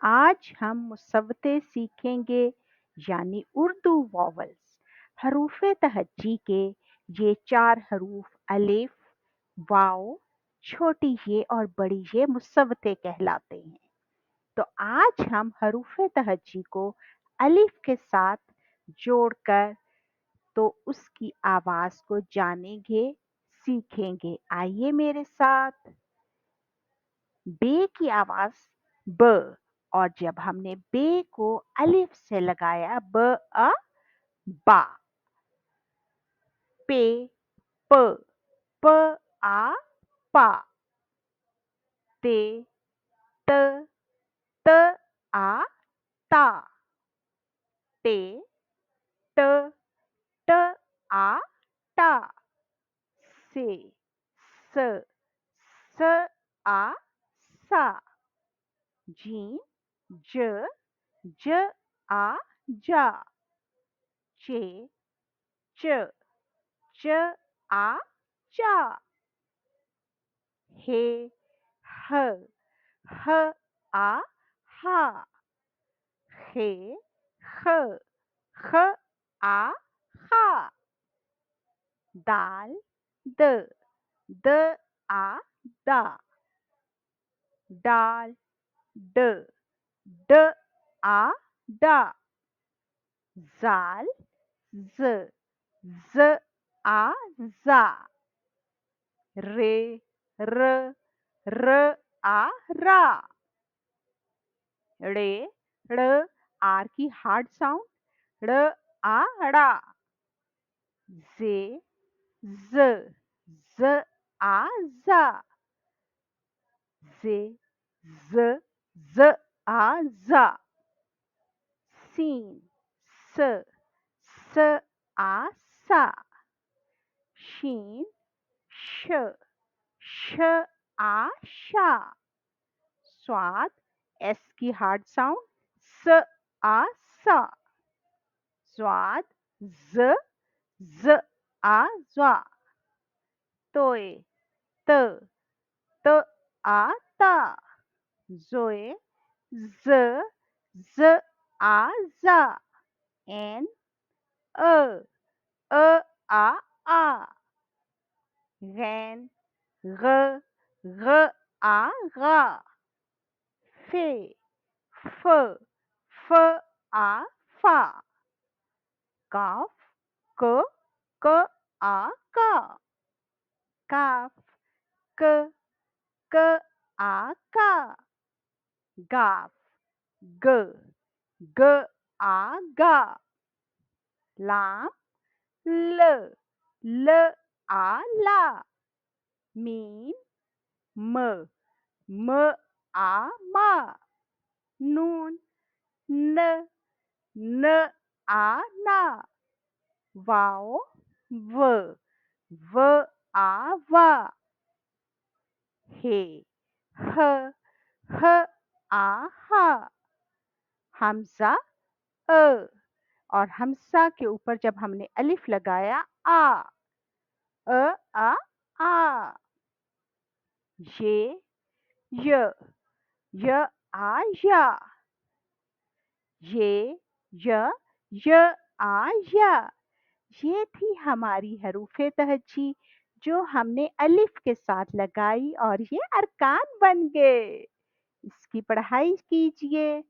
आज हम मुसव्वते सीखेंगे यानी उर्दू वॉवल्स। हरूफ तहज्जी के ये 4 हरूफ अलिफ, वाव, छोटी ये और बड़ी ये मुसव्वते कहलाते हैं। तो आज हम हरूफ तहज्जी को अलिफ के साथ जोड़कर तो उसकी आवाज़ को जानेंगे, सीखेंगे। आइए मेरे साथ। बे की आवाज ब, और जब हमने बे को अलिफ से लगाया ब अ बा। पे प, प आ पा। ते त, त आ ता। टे ट, ट आ टा। से स, स आ सा। जीम ज, ज आ जा। चे च, च आ चा। हे ह, ह आ हा। खे ख, ख आ खा। दाल द, द आ दा। डाल ड, ड आ डा। जाल ज, ज आ जा। रे र, र आ रा। ड़े ड़, आर की हार्ड साउंड, ड़ आ ड़ा। जे ज, ज आ जा। जे ज, ज आ जा। सीन स, स आ सा। शीन श, श आ शा। स्वाद एस की हार्ड साउंड, स आ सा। स्वाद ज, ज आ ज्वा। तोए त, त आ ता। जोए ज, ज आ जा। एन अ, अ आ आ। गैन ग, ग आ गा। फे फ, फ आ फा। काफ क, क आ का। काफ क, क आ का। गाफ ग, ग आ गा। लाम ल, ल आ ला। मीम म, म आ मा। नून न, न आ ना। वाओ व, व आ वा। हे ह, ह आ हा। हमजा अ, और हमजा के ऊपर जब हमने अलिफ लगाया आ, अ आ आ। ये य, य आ या। ये य, य आ या। ये थी हमारी हरूफे तहज्जी जो हमने अलिफ के साथ लगाई और ये अरकान बन गए। इसकी पढ़ाई कीजिए।